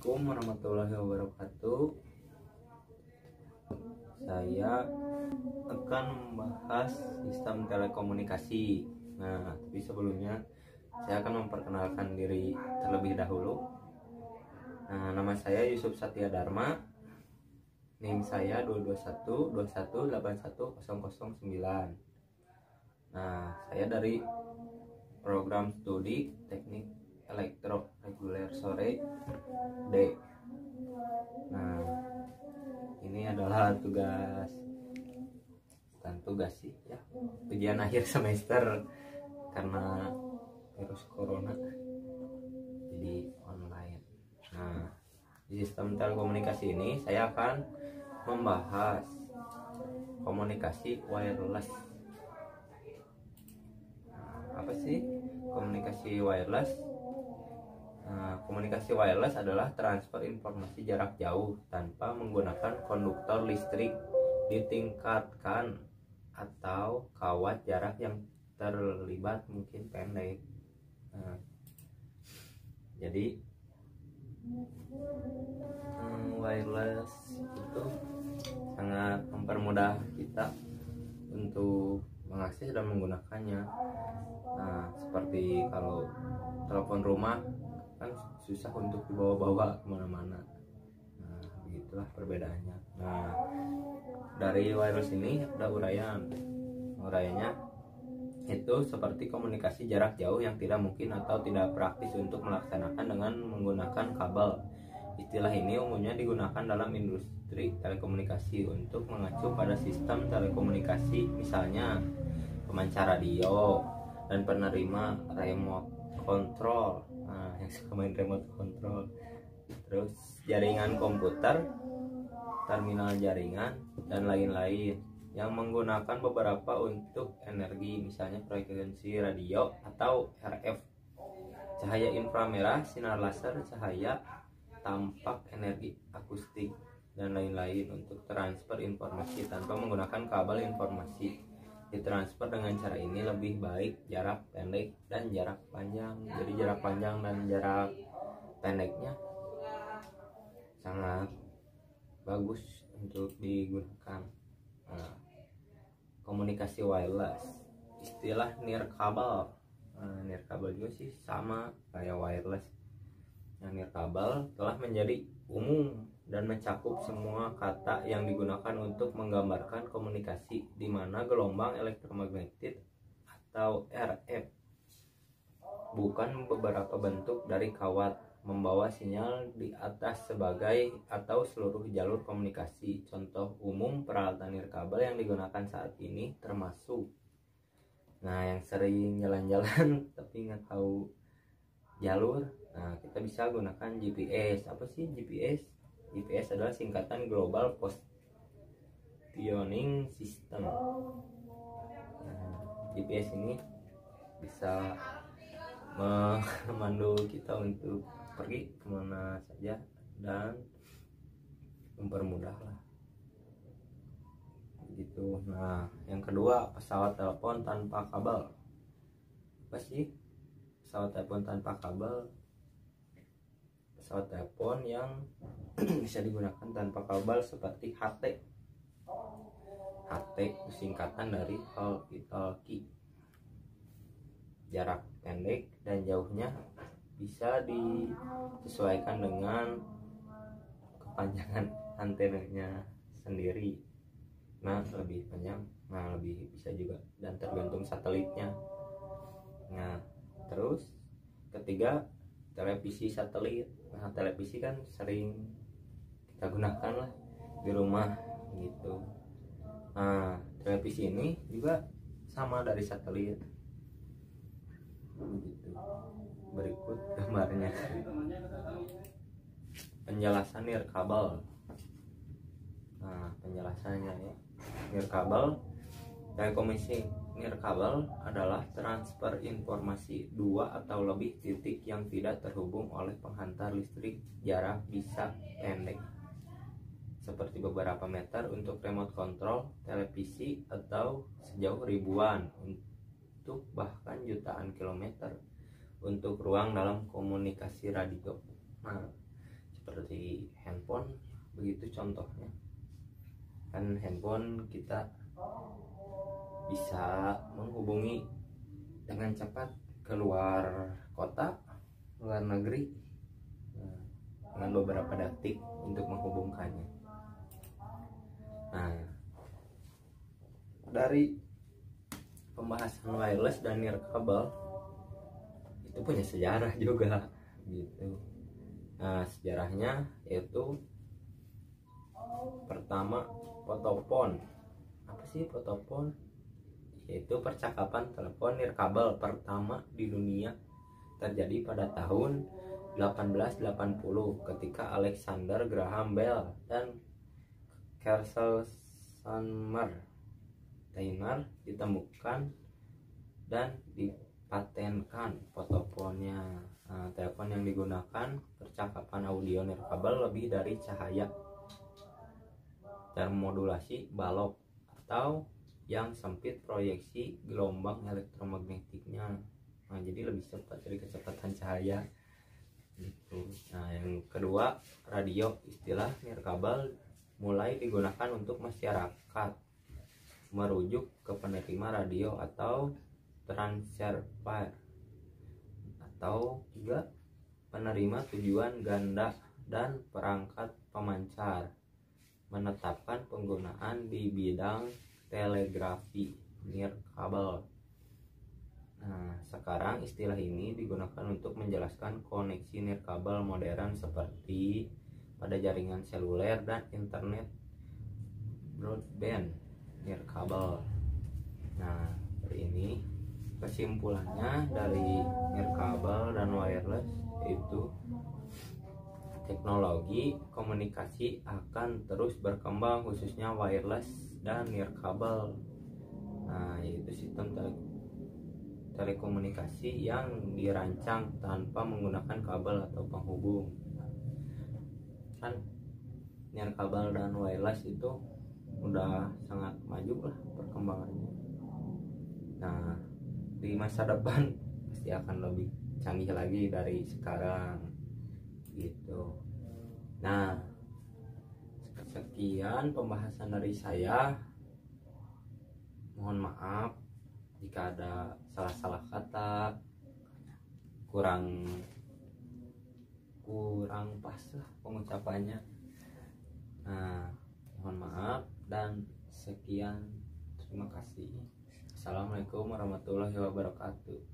Assalamualaikum warahmatullahi wabarakatuh. Saya akan membahas sistem telekomunikasi. Nah, tapi sebelumnya saya akan memperkenalkan diri terlebih dahulu. Nah, nama saya Yusuf Satya Dharma. NIM saya 221218109. Nah, saya dari program studi Teknik Elektro Reguler Sore D. Nah, ini adalah tugas sih ya, ujian akhir semester karena virus corona jadi online. Nah, di sistem telekomunikasi ini saya akan membahas komunikasi wireless. Nah, apa sih komunikasi wireless? Komunikasi wireless adalah transfer informasi jarak jauh tanpa menggunakan konduktor listrik, ditingkatkan atau kawat jarak yang terlibat mungkin pendek. Jadi wireless itu sangat mempermudah kita untuk mengakses dan menggunakannya. Nah, seperti kalau telepon rumah kan susah untuk dibawa-bawa kemana-mana. Nah, begitulah perbedaannya. Nah, dari wireless ini ada uraiannya itu seperti komunikasi jarak jauh yang tidak mungkin atau tidak praktis untuk melaksanakan dengan menggunakan kabel. Istilah ini umumnya digunakan dalam industri telekomunikasi untuk mengacu pada sistem telekomunikasi, misalnya pemancar radio dan penerima remote control. Nah, yang suka main remote control, terus jaringan komputer, terminal jaringan, dan lain-lain yang menggunakan beberapa untuk energi, misalnya frekuensi radio atau RF, cahaya inframerah, sinar laser, cahaya tampak, energi akustik, dan lain-lain untuk transfer informasi tanpa menggunakan kabel. Informasi ditransfer dengan cara ini lebih baik jarak pendek dan jarak panjang. Jadi jarak panjang dan jarak pendeknya sangat bagus untuk digunakan. Nah, komunikasi wireless, istilah nirkabel. Nirkabel juga sih sama kayak wireless. Nah, nirkabel telah menjadi umum dan mencakup semua kata yang digunakan untuk menggambarkan komunikasi di mana gelombang elektromagnetik atau RF bukan beberapa bentuk dari kawat membawa sinyal di atas sebagai atau seluruh jalur komunikasi. Contoh umum peralatan nirkabel yang digunakan saat ini termasuk, nah, yang sering jalan-jalan tapi nggak tahu jalur, nah, kita bisa gunakan GPS. Apa sih GPS? GPS adalah singkatan Global Positioning System. Nah, GPS ini bisa memandu kita untuk pergi kemana saja dan mempermudah lah gitu. Nah, yang kedua, pesawat telepon tanpa kabel. Apa sih pesawat telepon tanpa kabel? Pesawat telepon yang bisa digunakan tanpa kabel seperti HT. HT singkatan dari talkie. Jarak pendek dan jauhnya bisa disesuaikan dengan kepanjangan antenanya sendiri. Nah, lebih panjang, nah lebih bisa juga, dan tergantung satelitnya. Nah, terus ketiga, televisi satelit. Nah, televisi kan sering kita gunakan lah di rumah gitu. Nah, televisi ini juga sama dari satelit gitu. Berikut gambarnya. Penjelasan nirkabel. Nah, penjelasannya ya. Nirkabel, telekomunikasi nirkabel adalah transfer informasi dua atau lebih titik yang tidak terhubung oleh penghantar listrik jarak bisa pendek seperti beberapa meter untuk remote control televisi atau sejauh ribuan untuk bahkan jutaan kilometer untuk ruang dalam komunikasi radio. Nah, seperti handphone. Begitu contohnya, kan handphone kita bisa menghubungi dengan cepat keluar kota, luar negeri, dengan beberapa detik untuk menghubungkannya. Nah, dari pembahasan wireless dan nirkabel itu punya sejarah juga gitu. Nah, sejarahnya yaitu pertama fotopon. Apa sih fotopon? Yaitu percakapan telepon nirkabel pertama di dunia terjadi pada tahun 1880 ketika Alexander Graham Bell dan Kersel Taylor ditemukan dan dipatenkan fotoponnya. Nah, telepon yang digunakan percakapan audio nirkabel lebih dari cahaya, termodulasi balok atau yang sempit proyeksi gelombang elektromagnetiknya. Nah, jadi lebih cepat dari kecepatan cahaya gitu. Nah, yang kedua, radio. Istilah nirkabel mulai digunakan untuk masyarakat, merujuk ke penerima radio atau transceiver, atau juga penerima tujuan ganda dan perangkat pemancar, menetapkan penggunaan di bidang telegrafi nirkabel. Nah, sekarang istilah ini digunakan untuk menjelaskan koneksi nirkabel modern seperti pada jaringan seluler dan internet broadband nirkabel. Nah, ini kesimpulannya dari nirkabel dan wireless yaitu teknologi komunikasi akan terus berkembang, khususnya wireless dan nirkabel. Nah, yaitu sistem telekomunikasi yang dirancang tanpa menggunakan kabel atau penghubung. Kan nirkabel dan wireless itu udah sangat maju lah perkembangannya. Nah, di masa depan pasti akan lebih canggih lagi dari sekarang gitu. Nah, sekian pembahasan dari saya. Mohon maaf jika ada salah-salah kata, kurang pas lah pengucapannya. Nah, mohon maaf dan sekian, terima kasih. Assalamualaikum warahmatullahi wabarakatuh.